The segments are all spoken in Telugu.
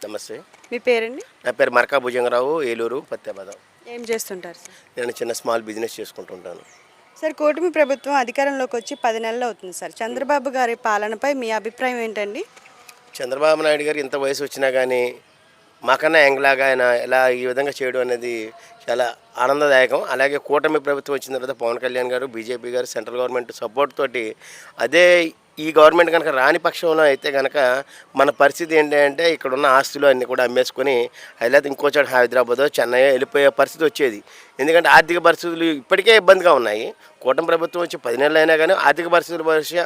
నమస్తే. మీ పేరండి? నా పేరు మరకా భుజంగరావు, ఏలూరు పత్యాబాదం. ఏం చేస్తుంటారు సార్? నేను చిన్న స్మాల్ బిజినెస్ చేసుకుంటుంటాను. సార్, కూటమి ప్రభుత్వం అధికారంలోకి వచ్చి 10 నెలలు అవుతుంది సార్. చంద్రబాబు గారి పాలనపై మీ అభిప్రాయం ఏంటండి? చంద్రబాబు నాయుడు గారు ఇంత వయసు వచ్చినా కానీ మాకన్నా యంగ్లాగా ఆయన ఇలా ఈ విధంగా చేయడం అనేది చాలా ఆనందదాయకం. అలాగే కూటమి ప్రభుత్వం వచ్చిన తర్వాత పవన్ కళ్యాణ్ గారు, బీజేపీ గారు, సెంట్రల్ గవర్నమెంట్ సపోర్ట్ తోటి అదే ఈ గవర్నమెంట్ కనుక రాని పక్షంలో అయితే కనుక మన పరిస్థితి ఏంటి అంటే ఇక్కడున్న ఆస్తులు అన్నీ కూడా అమ్మేసుకొని అయితే ఇంకో చోట హైదరాబాద్, చెన్నై వెళ్ళిపోయే పరిస్థితి వచ్చేది. ఎందుకంటే ఆర్థిక పరిస్థితులు ఇప్పటికే ఇబ్బందిగా ఉన్నాయి. కూటమి ప్రభుత్వం వచ్చి 10 నెలలు అయినా కానీ ఆర్థిక పరిస్థితుల పరిస్థితి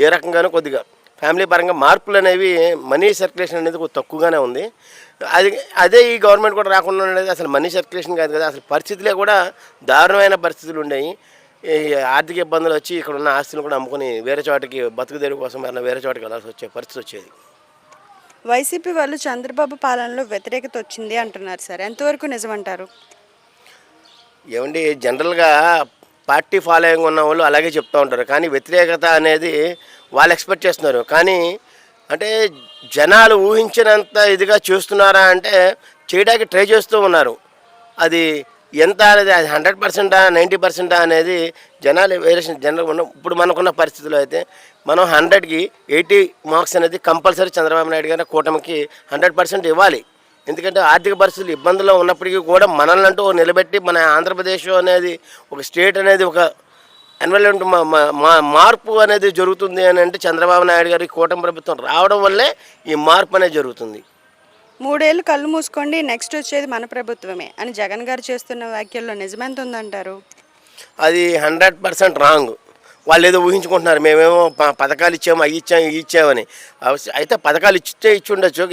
ఏ రకంగానూ కొద్దిగా ఫ్యామిలీ పరంగా మార్పులు అనేవి, మనీ సర్క్యులేషన్ అనేది కొద్దిగా తక్కువగానే ఉంది. అదే ఈ గవర్నమెంట్ కూడా రాకుండా ఉండేది. అసలు మనీ సర్క్యులేషన్ కాదు కదా, అసలు పరిస్థితులే కూడా దారుణమైన పరిస్థితులు ఉన్నాయి. ఈ ఆర్థిక ఇబ్బందులు వచ్చి ఇక్కడ ఉన్న ఆస్తులను కూడా అమ్ముకొని వేరే చోటకి బతుకుదేరు కోసం వేరే చోటకి వెళ్ళాల్సి వచ్చే పరిస్థితి వచ్చేది. వైసీపీ వాళ్ళు చంద్రబాబు పాలనలో వ్యతిరేకత వచ్చింది అంటున్నారు సార్, ఎంతవరకు నిజమంటారు? ఏమండి, జనరల్గా పార్టీ ఫాలోయింగ్ ఉన్న వాళ్ళు అలాగే చెప్తూ ఉంటారు. కానీ వ్యతిరేకత అనేది వాళ్ళు ఎక్స్పెక్ట్ చేస్తున్నారు. కానీ అంటే జనాలు ఊహించినంత ఇదిగా చేస్తున్నారా అంటే చేయడానికి ట్రై చేస్తూ ఉన్నారు. అది ఎంత అనేది, అది 100%, 90% అనేది జనాలు వేరియేషన్. జనరల్ ఇప్పుడు మనకున్న పరిస్థితుల్లో అయితే మనం 100కి 80 మార్క్స్ అనేది కంపల్సరీ చంద్రబాబు నాయుడు గారి కూటమికి 100% ఇవ్వాలి. ఎందుకంటే ఆర్థిక పరిస్థితులు ఇబ్బందుల్లో ఉన్నప్పటికీ కూడా మనల్ని అంటూ నిలబెట్టి మన ఆంధ్రప్రదేశ్ అనేది ఒక స్టేట్ అనేది ఒక ఎన్వైరన్మెంట్ మార్పు అనేది జరుగుతుంది అని అంటే చంద్రబాబు నాయుడు గారి కూటమి ప్రభుత్వం రావడం వల్లే ఈ మార్పు అనేది జరుగుతుంది. 3 ఏళ్ళు కళ్ళు మూసుకోండి, నెక్స్ట్ వచ్చేది మన ప్రభుత్వమే అని జగన్ గారు చేస్తున్న వ్యాఖ్యల్లో నిజమెంత ఉందంటారు? అది 100% రాంగ్. వాళ్ళు ఏదో ఊహించుకుంటున్నారు, మేమేమో పథకాలు ఇచ్చాము, అవి ఇచ్చాము, ఇవి ఇచ్చామని. అయితే పథకాలు ఇచ్చి ఉండొచ్చు.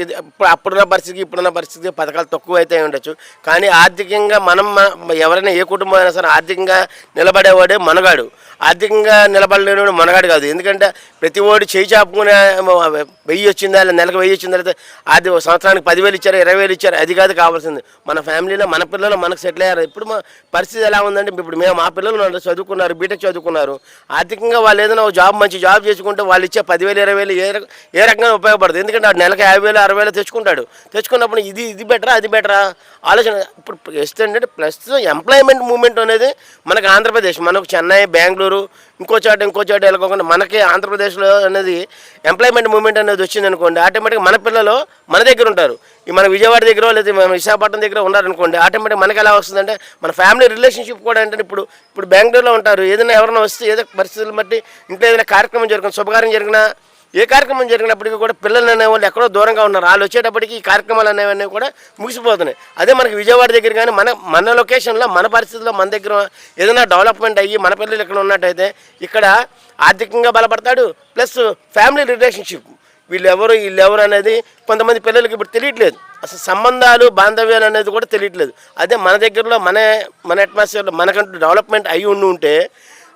అప్పుడున్న పరిస్థితికి ఇప్పుడున్న పరిస్థితికి పథకాలు తక్కువ అయితే ఉండొచ్చు. కానీ ఆర్థికంగా మనం ఎవరైనా ఏ కుటుంబం అయినా సరే ఆర్థికంగా నిలబడేవాడే మనగాడు. ఆర్థికంగా నిలబడలేనివాడు మనగాడు కాదు. ఎందుకంటే ప్రతి ఓడి చేయి చాపుకునే 1000 వచ్చిందా, నెలకు 1000 వచ్చిందా, లేదా అది సంవత్సరానికి 10,000 ఇచ్చారు, 20,000 ఇచ్చారు, అది కాదు కావాల్సింది. మన ఫ్యామిలీలో మన పిల్లలు మనకు సెటిల్ అయ్యారు. ఇప్పుడు మా పరిస్థితి ఎలా ఉందంటే, ఇప్పుడు మా పిల్లలు చదువుకున్నారు, బీటెక్ చదువుకున్నారు. ఆర్థికంగా వాళ్ళు ఏదైనా మంచి జాబ్ చేసుకుంటే వాళ్ళు ఇచ్చే 10,000, 20,000 ఏ రకంగా ఉపయోగపడుతుంది. ఎందుకంటే నెలకు 50,000, 60,000 తెచ్చుకున్నప్పుడు ఇది బెటరా, అది బెటరా ఆలోచన. ఇప్పుడు ఏంటంటే ప్రస్తుతం ఎంప్లాయ్మెంట్ మూవ్మెంట్ అనేది మనకు ఆంధ్రప్రదేశ్, మనకు చెన్నై, బెంగళూరు, ఇంకో చోట వెళ్ళకోకుండా మనకి ఆంధ్రప్రదేశ్లో అనేది ఎంప్లాయ్మెంట్ మూవ్మెంట్ అనేది వచ్చింది అనుకోండి, ఆటోమేటిక్గా మన పిల్లలు మన దగ్గర ఉంటారు. మన విజయవాడ దగ్గర లేదా మన విశాఖపట్నం దగ్గర ఉన్నారనుకోండి, ఆటోమేటిక్ మనకి ఎలా వస్తుందంటే మన ఫ్యామిలీ రిలేషన్షిప్ కూడా ఏంటంటే ఇప్పుడు బెంగళూరులో ఉంటారు. ఏదైనా ఎవరైనా వస్తే ఏదో పరిస్థితులు బట్టి ఇంట్లో ఏదైనా కార్యక్రమం జరిగిన, శుభకార్యం జరిగినా, ఏ కార్యక్రమం జరిగినప్పటికీ కూడా పిల్లలు అనేవాళ్ళు ఎక్కడో దూరంగా ఉన్నారు. వాళ్ళు వచ్చేటప్పటికి ఈ కార్యక్రమాలు అనేవన్నీ కూడా ముగిసిపోతున్నాయి. అదే మనకి విజయవాడ దగ్గర కానీ మన లొకేషన్లో మన పరిస్థితుల్లో మన దగ్గర ఏదైనా డెవలప్మెంట్ అయ్యి మన పిల్లలు ఇక్కడ ఉన్నట్టయితే ఇక్కడ ఆర్థికంగా బలపడతాడు. ప్లస్ ఫ్యామిలీ రిలేషన్షిప్, వీళ్ళెవరు అనేది కొంతమంది పిల్లలకి ఇప్పుడు తెలియట్లేదు. అసలు సంబంధాలు, బాంధవ్యాలు అనేది కూడా తెలియట్లేదు. అదే మన దగ్గరలో మన అట్మాస్ఫియర్లో మనకంటూ డెవలప్మెంట్ అయ్యి ఉంటే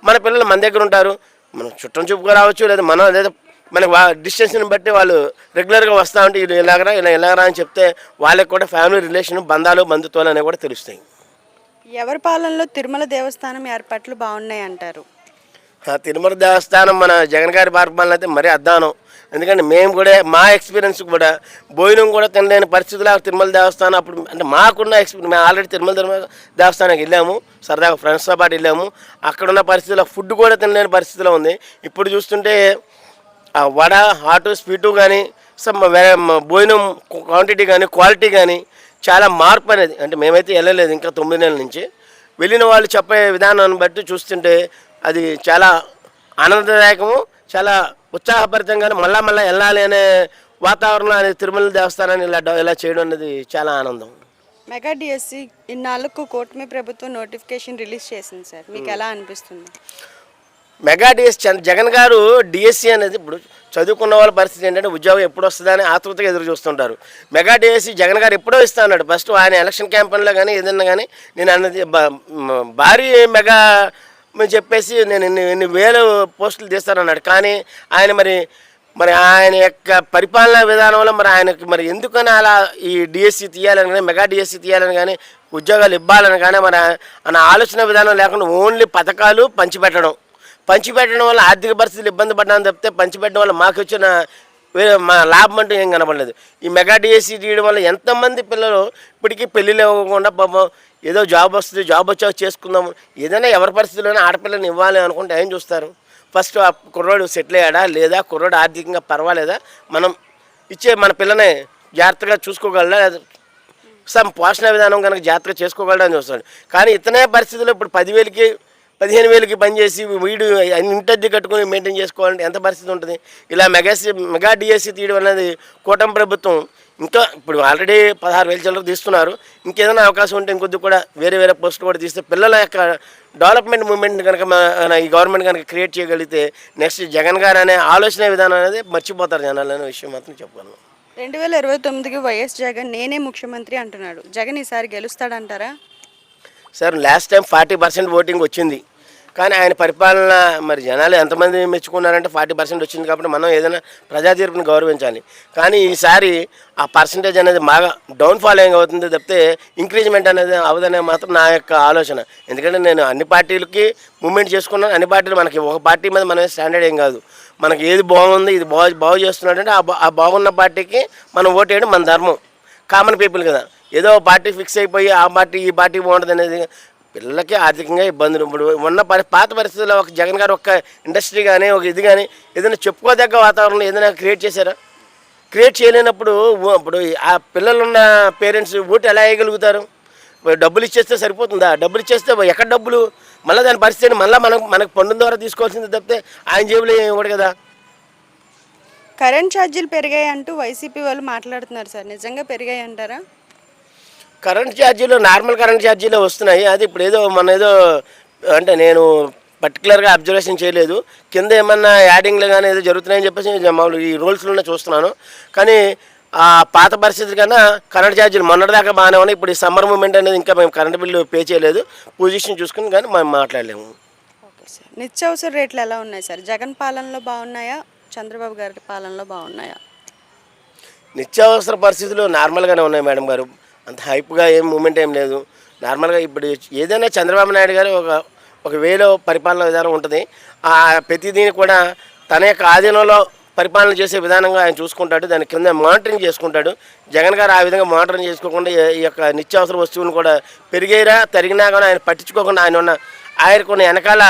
మన పిల్లలు మన దగ్గర ఉంటారు. మనం చుట్టం చూపుగా రావచ్చు, లేదా మనకు డిస్టెన్స్ని బట్టి వాళ్ళు రెగ్యులర్గా వస్తూ ఉంటే ఇలాగరా అని చెప్తే వాళ్ళకి కూడా ఫ్యామిలీ రిలేషన్, బంధాలు, బంధుత్వాలు అనేవి కూడా తెలుస్తాయి. ఎవరి పాలనలో తిరుమల దేవస్థానం ఏర్పాట్లు బాగున్నాయి అంటారు? తిరుమల దేవస్థానం మన జగన్ గారి పరిపాలన అయితే మరీ అద్దానం. ఎందుకంటే మేము కూడా మా ఎక్స్పీరియన్స్ కూడా భోజనం కూడా తినలేని పరిస్థితుల్లో తిరుమల దేవస్థానం అప్పుడు అంటే మాకున్న ఎక్స్పీరియన్స్. మేము ఆల్రెడీ తిరుమల దేవస్థానానికి వెళ్ళాము, సరదాగా ఫ్రెండ్స్తో పాటు వెళ్ళాము. అక్కడున్న పరిస్థితుల్లో ఫుడ్ కూడా తినలేని పరిస్థితిలో ఉంది. ఇప్పుడు చూస్తుంటే వడ, హాటు, స్వీటు కానీ భోజనం క్వాంటిటీ కానీ క్వాలిటీ కానీ చాలా మార్పు అనేది. అంటే మేమైతే వెళ్ళలేదు ఇంకా 9 నెలల నుంచి. వెళ్ళిన వాళ్ళు చెప్పే విధానాన్ని బట్టి చూస్తుంటే అది చాలా ఆనందదాయకము, చాలా ఉత్సాహభరితంగానే మళ్ళా వెళ్ళాలి అనే వాతావరణం అనేది తిరుమల దేవస్థానాన్ని ఇలా చేయడం అనేది చాలా ఆనందం. మెగా డిఎస్సి ఇన్నాళ్ళకు కూటమి ప్రభుత్వం నోటిఫికేషన్ రిలీజ్ చేసింది సార్, మీకు ఎలా అనిపిస్తుంది? మెగా డిఎస్సి జగన్ గారు డిఎస్సి అనేది ఇప్పుడు చదువుకున్న వాళ్ళ పరిస్థితి ఏంటంటే ఉద్యోగం ఎప్పుడు వస్తుందని ఆతృతగా ఎదురు చూస్తుంటారు. మెగా డిఎస్సి జగన్ గారు ఎప్పుడో ఇస్తా అన్నాడు. ఫస్ట్ ఆయన ఎలక్షన్ క్యాంపెయిన్లో కానీ ఏదన్నా కానీ నేను అన్నది భారీ మెగా చెప్పేసి నేను ఇన్ని వేల పోస్టులు తీస్తానన్నాడు. కానీ ఆయన మరి ఆయన యొక్క పరిపాలనా విధానంలో ఆయనకి ఎందుకని అలా ఈ డిఎస్సి తీయాలని కానీ, మెగా డిఎస్సి తీయాలని కానీ, ఉద్యోగాలు ఇవ్వాలని కానీ ఆయన ఆలోచన విధానం లేకుండా ఓన్లీ పథకాలు పంచిపెట్టడం వల్ల ఆర్థిక పరిస్థితులు ఇబ్బంది పడ్డాను తప్పితే పంచిపెట్టడం వల్ల మాకు వచ్చిన వేరే మా లాభం అంటూ ఏం కనపడలేదు. ఈ మెగా డిఎస్సి తీయడం వల్ల ఎంతమంది పిల్లలు ఇప్పటికీ పెళ్ళిళ్ళు ఇవ్వకుండా పాపం ఏదో జాబ్ వస్తుంది, జాబ్ వచ్చాక చేసుకుందాము, ఏదైనా ఎవరి పరిస్థితుల్లోనే ఆడపిల్లని ఇవ్వాలి అనుకుంటే ఏం చూస్తారు? ఫస్ట్ ఆ కుర్రోడు సెటిల్ అయ్యాడా లేదా, కుర్రోడు ఆర్థికంగా పర్వాలేదా, మనం ఇచ్చే మన పిల్లని జాగ్రత్తగా చూసుకోగలరా, సమ్ పోషణ విధానం కనుక జాగ్రత్తగా చేసుకోగలరా అని చూస్తాడు. కానీ ఇతనే పరిస్థితుల్లో ఇప్పుడు 10,000కి 15,000కి పనిచేసి వీడు ఇంటద్దె కట్టుకొని మెయింటైన్ చేసుకోవాలంటే ఎంత పరిస్థితి ఉంటుంది? ఇలా మెగా డిఎస్సి తీయడం అనేది కూటమి ప్రభుత్వం ఇంకా ఇప్పుడు ఆల్రెడీ 16,000 చిల్లర తీస్తున్నారు. ఇంకేదైనా అవకాశం ఉంటే ఇంకొద్ది కూడా వేరే పోస్టులు కూడా తీస్తే పిల్లల యొక్క డెవలప్మెంట్ మూమెంట్ కనుక ఈ గవర్నమెంట్ కనుక క్రియేట్ చేయగలిగితే నెక్స్ట్ జగన్ గారు అనే ఆలోచన విధానం అనేది మర్చిపోతారు జనాలు అనే విషయం మాత్రం చెప్పగలను. 2029కి వైఎస్ జగన్ నేనే ముఖ్యమంత్రి అంటున్నాడు. జగన్ ఈసారి గెలుస్తాడంటారా? సార్ లాస్ట్ టైం 40% ఓటింగ్ వచ్చింది, కానీ ఆయన పరిపాలన మరి జనాలు ఎంతమంది మెచ్చుకున్నారంటే 40% వచ్చింది. కాబట్టి మనం ఏదైనా ప్రజా తీర్పుని గౌరవించాలి. కానీ ఈసారి ఆ పర్సంటేజ్ అనేది బాగా డౌన్ఫాల్ ఏం అవుతుంది తప్పితే ఇంక్రీజ్మెంట్ అనేది అవదనే మాత్రం నా యొక్క ఆలోచన. ఎందుకంటే నేను అన్ని పార్టీలకి మూవ్మెంట్ చేసుకున్నాను. అన్ని పార్టీలు మనకి ఒక పార్టీ మీద మనమే స్టాండర్డ్ ఏం కాదు. మనకి ఏది బాగుంది, ఇది బాగు చేస్తున్నాడంటే ఆ బాగున్న పార్టీకి మనం ఓటేయడం మన ధర్మం. కామన్ పీపుల్ కదా, ఏదో పార్టీ ఫిక్స్ అయిపోయి ఆ పార్టీ ఈ పార్టీ బాగుంటుంది అనేది పిల్లలకి ఆర్థికంగా ఇబ్బందులు. ఇప్పుడు ఉన్న పాత పరిస్థితుల్లో ఒక జగన్ గారు ఒక ఇండస్ట్రీ కానీ ఒక ఇది కానీ ఏదైనా చెప్పుకోదగ్గ వాతావరణం ఏదైనా క్రియేట్ చేశారా? క్రియేట్ చేయలేనప్పుడు ఇప్పుడు ఆ పిల్లలున్న పేరెంట్స్ ఓటు ఎలా వేయగలుగుతారు? డబ్బులు ఇచ్చేస్తే సరిపోతుందా? డబ్బులు ఇచ్చేస్తే ఎక్కడ డబ్బులు? మళ్ళీ దాని పరిస్థితిని మళ్ళీ మనకు పన్ను ద్వారా తీసుకోవాల్సింది తప్పితే ఆయన జేబులో ఇవ్వడు కదా. కరెంట్ ఛార్జీలు పెరిగాయి అంటూ వైసీపీ వాళ్ళు మాట్లాడుతున్నారు సార్, నిజంగా పెరిగాయి అంటారా? కరెంట్ ఛార్జీలు నార్మల్ కరెంట్ ఛార్జీలే వస్తున్నాయి. అది ఇప్పుడు ఏదో అంటే నేను పర్టికులర్గా అబ్జర్వేషన్ చేయలేదు. కింద ఏమన్నా యాడింగ్లు కానీ ఏదో జరుగుతున్నాయని చెప్పేసి మామూలు ఈ రూల్స్లోనే చూస్తున్నాను. కానీ ఆ పాత పరిస్థితి కన్నా కరెంట్ ఛార్జీలు మొన్నటిదాకా బాగానే ఉన్నాయి. ఇప్పుడు ఈ సమ్మర్ మూమెంట్ అనేది ఇంకా మేము కరెంట్ బిల్లు పే చేయలేదు, పొజిషన్ చూసుకుని కానీ మేము మాట్లాడలేము. ఓకే సార్, నిత్యావసర రేట్లు ఎలా ఉన్నాయి సార్? జగన్ పాలనలో బాగున్నాయా, చంద్రబాబు గారి పాలనలో బాగున్నాయా? నిత్యావసర పరిస్థితులు నార్మల్గానే ఉన్నాయి మేడం గారు. అంత హైప్గా ఏం మూమెంట్ ఏం లేదు. నార్మల్గా ఇప్పుడు ఏదైనా చంద్రబాబు నాయుడు గారు ఒక వేలో పరిపాలన విధానం ఉంటుంది. ఆ ప్రతిదీని కూడా తన యొక్క ఆధీనంలో పరిపాలన చేసే విధానంగా ఆయన చూసుకుంటాడు. దాని కింద మానిటరింగ్ చేసుకుంటాడు. జగన్ గారు ఆ విధంగా మానిటరింగ్ చేసుకోకుండా ఈ యొక్క నిత్యావసర వస్తువులను కూడా పెరిగేరా తరిగినా కానీ ఆయన పట్టించుకోకుండా ఆయనకున్న వెనకాల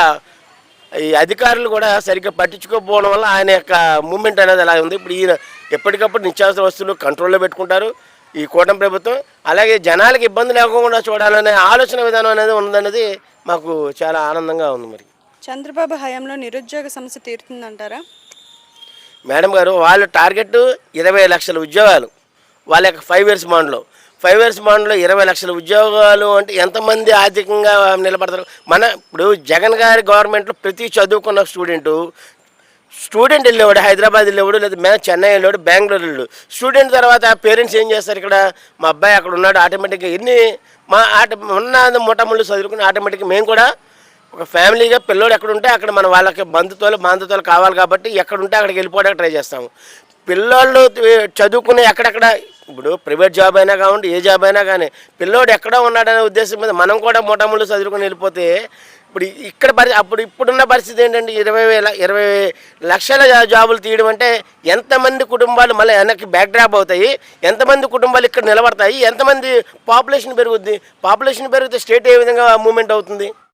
ఈ అధికారులు కూడా సరిగ్గా పట్టించుకోకపోవడం వల్ల ఆయన యొక్క మూమెంట్ అనేది అలా ఉంది. ఇప్పుడు ఈయన ఎప్పటికప్పుడు నిత్యావసర వస్తువులు కంట్రోల్లో పెట్టుకుంటారు ఈ కూటమి ప్రభుత్వం. అలాగే జనాలకు ఇబ్బంది లేకుండా చూడాలనే ఆలోచన విధానం అనేది ఉన్నదనేది మాకు చాలా ఆనందంగా ఉంది. మరి చంద్రబాబు హయాంలో నిరుద్యోగ సమస్య తీరుతుందంటారా? మేడం గారు వాళ్ళ టార్గెట్ 20 లక్షల ఉద్యోగాలు. వాళ్ళ యొక్క 5 years బాండ్లో 20 లక్షల ఉద్యోగాలు అంటే ఎంతమంది ఆర్థికంగా నిలబడతారు? ఇప్పుడు జగన్ గారి గవర్నమెంట్లో ప్రతి చదువుకున్న స్టూడెంట్ వెళ్ళేవాడు హైదరాబాద్ వెళ్ళేవాడు, లేదా చెన్నై వెళ్ళేవాడు, బెంగళూరు వెళ్ళాడు. స్టూడెంట్ తర్వాత పేరెంట్స్ ఏం చేస్తారు? ఇక్కడ మా అబ్బాయి అక్కడ ఉన్నాడు, ఆటోమేటిక్గా ఉన్న మూటముళ్ళు చదువుకుని ఆటోమేటిక్గా మేము కూడా ఒక ఫ్యామిలీగా పిల్లోడు ఎక్కడ ఉంటే అక్కడ మన వాళ్ళకి బాంధుత్వాలు కావాలి కాబట్టి ఎక్కడుంటే అక్కడికి వెళ్ళిపోవడానికి ట్రై చేస్తాము. పిల్లోళ్ళు చదువుకునే ఎక్కడెక్కడ ఇప్పుడు ప్రైవేట్ జాబ్ అయినా కావండి, ఏ జాబ్ అయినా కానీ పిల్లోడు ఎక్కడో ఉన్నాడనే ఉద్దేశం మీద మనం కూడా మూటముళ్ళు చదువుకుని వెళ్ళిపోతే ఇప్పుడున్న పరిస్థితి ఏంటంటే 20 లక్షల జాబులు తీయడం అంటే ఎంతమంది కుటుంబాలు మళ్ళీ వెనక్కి బ్యాక్ డ్రాప్ అవుతాయి, ఎంతమంది కుటుంబాలు ఇక్కడ నిలబడతాయి, ఎంతమంది పాపులేషన్ పెరుగుద్ది? పాపులేషన్ పెరిగితే స్టేట్ ఏ విధంగా మూవ్మెంట్ అవుతుంది?